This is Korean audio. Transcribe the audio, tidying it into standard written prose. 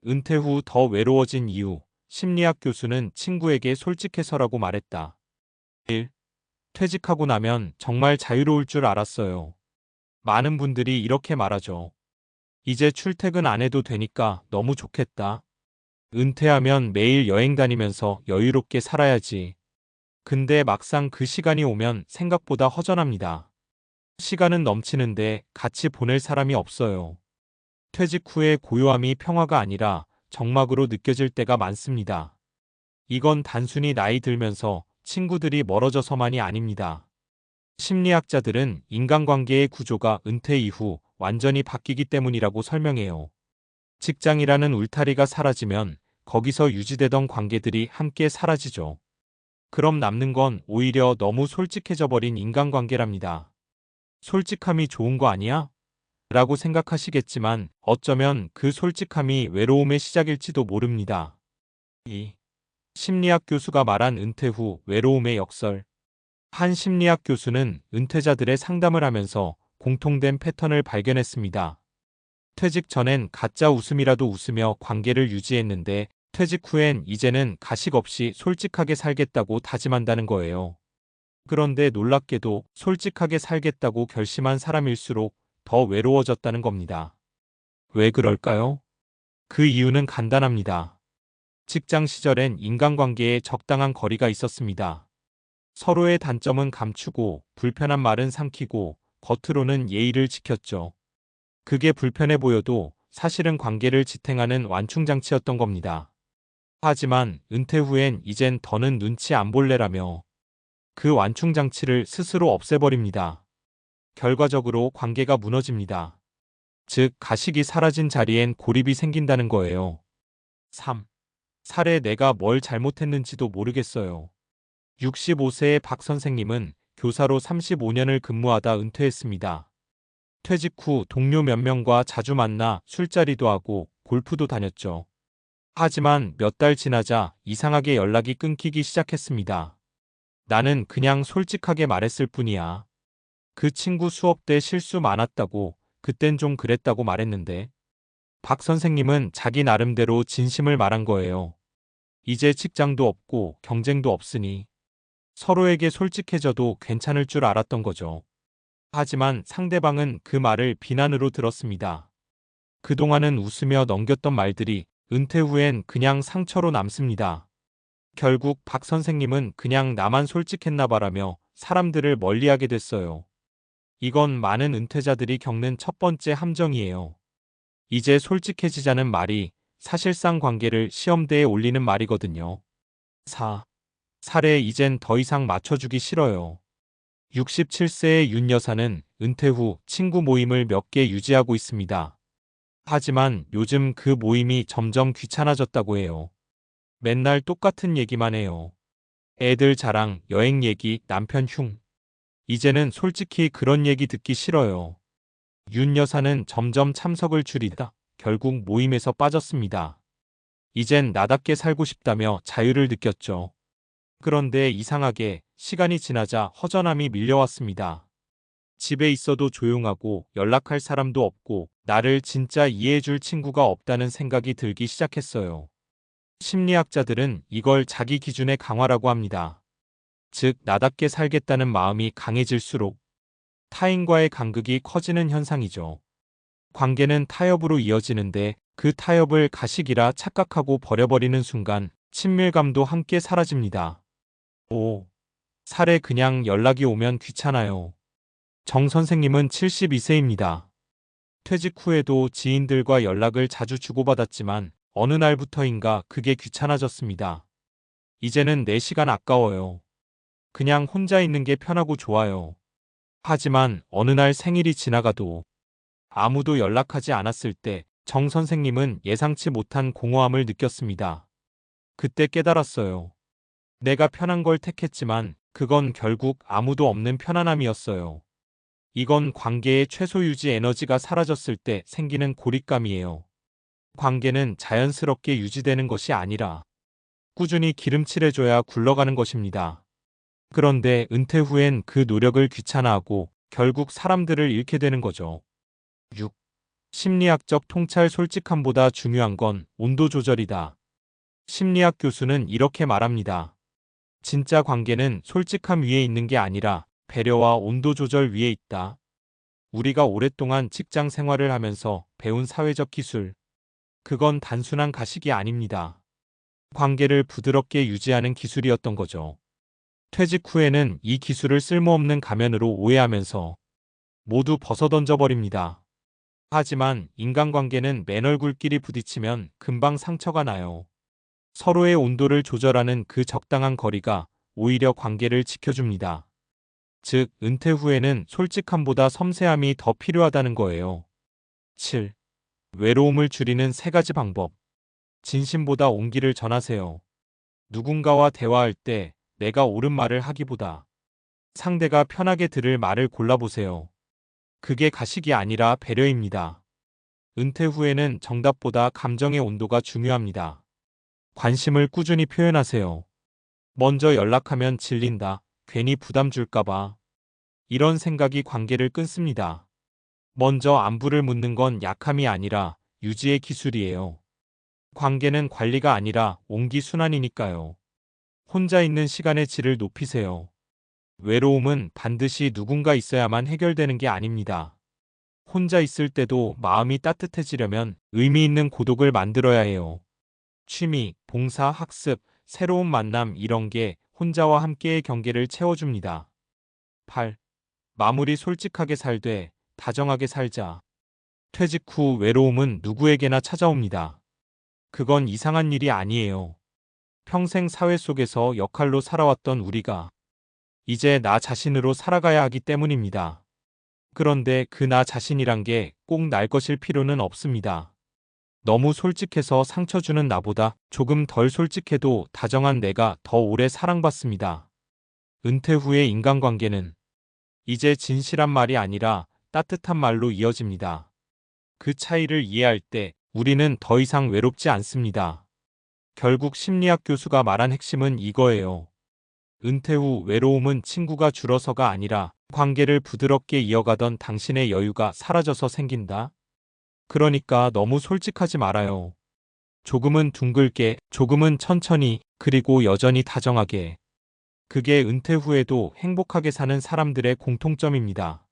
은퇴 후 더 외로워진 이유, 심리학 교수는 친구에게 솔직해서라고 말했다. 1. 퇴직하고 나면 정말 자유로울 줄 알았어요. 많은 분들이 이렇게 말하죠. 이제 출퇴근 안 해도 되니까 너무 좋겠다. 은퇴하면 매일 여행 다니면서 여유롭게 살아야지. 근데 막상 그 시간이 오면 생각보다 허전합니다. 시간은 넘치는데 같이 보낼 사람이 없어요. 퇴직 후의 고요함이 평화가 아니라 적막으로 느껴질 때가 많습니다. 이건 단순히 나이 들면서 친구들이 멀어져서만이 아닙니다. 심리학자들은 인간관계의 구조가 은퇴 이후 완전히 바뀌기 때문이라고 설명해요. 직장이라는 울타리가 사라지면 거기서 유지되던 관계들이 함께 사라지죠. 그럼 남는 건 오히려 너무 솔직해져 버린 인간관계랍니다. 솔직함이 좋은 거 아니야? 라고 생각하시겠지만 어쩌면 그 솔직함이 외로움의 시작일지도 모릅니다. 2. 심리학 교수가 말한 은퇴 후 외로움의 역설. 한 심리학 교수는 은퇴자들의 상담을 하면서 공통된 패턴을 발견했습니다. 퇴직 전엔 가짜 웃음이라도 웃으며 관계를 유지했는데 퇴직 후엔 이제는 가식 없이 솔직하게 살겠다고 다짐한다는 거예요. 그런데 놀랍게도 솔직하게 살겠다고 결심한 사람일수록 더 외로워졌다는 겁니다. 왜 그럴까요? 그 이유는 간단합니다. 직장 시절엔 인간관계에 적당한 거리가 있었습니다. 서로의 단점은 감추고 불편한 말은 삼키고 겉으로는 예의를 지켰죠. 그게 불편해 보여도 사실은 관계를 지탱하는 완충장치였던 겁니다. 하지만 은퇴 후엔 이젠 더는 눈치 안 볼래라며 그 완충장치를 스스로 없애버립니다. 결과적으로 관계가 무너집니다. 즉, 가식이 사라진 자리엔 고립이 생긴다는 거예요. 3. 살해 내가 뭘 잘못했는지도 모르겠어요. 65세의 박 선생님은 교사로 35년을 근무하다 은퇴했습니다. 퇴직 후 동료 몇 명과 자주 만나 술자리도 하고 골프도 다녔죠. 하지만 몇 달 지나자 이상하게 연락이 끊기기 시작했습니다. 나는 그냥 솔직하게 말했을 뿐이야. 그 친구 수업 때 실수 많았다고, 그땐 좀 그랬다고 말했는데. 박 선생님은 자기 나름대로 진심을 말한 거예요. 이제 직장도 없고 경쟁도 없으니 서로에게 솔직해져도 괜찮을 줄 알았던 거죠. 하지만 상대방은 그 말을 비난으로 들었습니다. 그동안은 웃으며 넘겼던 말들이 은퇴 후엔 그냥 상처로 남습니다. 결국 박 선생님은 그냥 나만 솔직했나 봐라며 사람들을 멀리하게 됐어요. 이건 많은 은퇴자들이 겪는 첫 번째 함정이에요. 이제 솔직해지자는 말이 사실상 관계를 시험대에 올리는 말이거든요. 4. 살에 이젠 더 이상 맞춰주기 싫어요. 67세의 윤 여사는 은퇴 후 친구 모임을 몇 개 유지하고 있습니다. 하지만 요즘 그 모임이 점점 귀찮아졌다고 해요. 맨날 똑같은 얘기만 해요. 애들 자랑, 여행 얘기, 남편 흉. 이제는 솔직히 그런 얘기 듣기 싫어요. 윤 여사는 점점 참석을 줄이다 결국 모임에서 빠졌습니다. 이젠 나답게 살고 싶다며 자유를 느꼈죠. 그런데 이상하게 시간이 지나자 허전함이 밀려왔습니다. 집에 있어도 조용하고 연락할 사람도 없고 나를 진짜 이해해줄 친구가 없다는 생각이 들기 시작했어요. 심리학자들은 이걸 자기 기준의 강화라고 합니다. 즉, 나답게 살겠다는 마음이 강해질수록 타인과의 간극이 커지는 현상이죠. 관계는 타협으로 이어지는데 그 타협을 가식이라 착각하고 버려버리는 순간 친밀감도 함께 사라집니다. 5. 살에 그냥 연락이 오면 귀찮아요. 정 선생님은 72세입니다. 퇴직 후에도 지인들과 연락을 자주 주고받았지만 어느 날부터인가 그게 귀찮아졌습니다. 이제는 내 시간 아까워요. 그냥 혼자 있는 게 편하고 좋아요. 하지만 어느 날 생일이 지나가도 아무도 연락하지 않았을 때 정 선생님은 예상치 못한 공허함을 느꼈습니다. 그때 깨달았어요. 내가 편한 걸 택했지만 그건 결국 아무도 없는 편안함이었어요. 이건 관계의 최소 유지 에너지가 사라졌을 때 생기는 고립감이에요. 관계는 자연스럽게 유지되는 것이 아니라 꾸준히 기름칠해줘야 굴러가는 것입니다. 그런데 은퇴 후엔 그 노력을 귀찮아하고 결국 사람들을 잃게 되는 거죠. 6. 심리학적 통찰 솔직함보다 중요한 건 온도 조절이다. 심리학 교수는 이렇게 말합니다. 진짜 관계는 솔직함 위에 있는 게 아니라 배려와 온도 조절 위에 있다. 우리가 오랫동안 직장 생활을 하면서 배운 사회적 기술. 그건 단순한 가식이 아닙니다. 관계를 부드럽게 유지하는 기술이었던 거죠. 퇴직 후에는 이 기술을 쓸모없는 가면으로 오해하면서 모두 벗어던져 버립니다. 하지만 인간관계는 맨 얼굴끼리 부딪히면 금방 상처가 나요. 서로의 온도를 조절하는 그 적당한 거리가 오히려 관계를 지켜줍니다. 즉, 은퇴 후에는 솔직함보다 섬세함이 더 필요하다는 거예요. 7. 외로움을 줄이는 3가지 방법. 진심보다 온기를 전하세요. 누군가와 대화할 때 내가 옳은 말을 하기보다 상대가 편하게 들을 말을 골라보세요. 그게 가식이 아니라 배려입니다. 은퇴 후에는 정답보다 감정의 온도가 중요합니다. 관심을 꾸준히 표현하세요. 먼저 연락하면 질린다. 괜히 부담 줄까봐. 이런 생각이 관계를 끊습니다. 먼저 안부를 묻는 건 약함이 아니라 유지의 기술이에요. 관계는 관리가 아니라 온기순환이니까요. 혼자 있는 시간의 질을 높이세요. 외로움은 반드시 누군가 있어야만 해결되는 게 아닙니다. 혼자 있을 때도 마음이 따뜻해지려면 의미 있는 고독을 만들어야 해요. 취미, 봉사, 학습, 새로운 만남 이런 게 혼자와 함께의 경계를 채워줍니다. 8. 마무리 솔직하게 살되 다정하게 살자. 퇴직 후 외로움은 누구에게나 찾아옵니다. 그건 이상한 일이 아니에요. 평생 사회 속에서 역할로 살아왔던 우리가 이제 나 자신으로 살아가야 하기 때문입니다. 그런데 그 나 자신이란 게 꼭 날 것일 필요는 없습니다. 너무 솔직해서 상처 주는 나보다 조금 덜 솔직해도 다정한 내가 더 오래 사랑받습니다. 은퇴 후의 인간관계는 이제 진실한 말이 아니라 따뜻한 말로 이어집니다. 그 차이를 이해할 때 우리는 더 이상 외롭지 않습니다. 결국 심리학 교수가 말한 핵심은 이거예요. 은퇴 후 외로움은 친구가 줄어서가 아니라 관계를 부드럽게 이어가던 당신의 여유가 사라져서 생긴다. 그러니까 너무 솔직하지 말아요. 조금은 둥글게, 조금은 천천히, 그리고 여전히 다정하게. 그게 은퇴 후에도 행복하게 사는 사람들의 공통점입니다.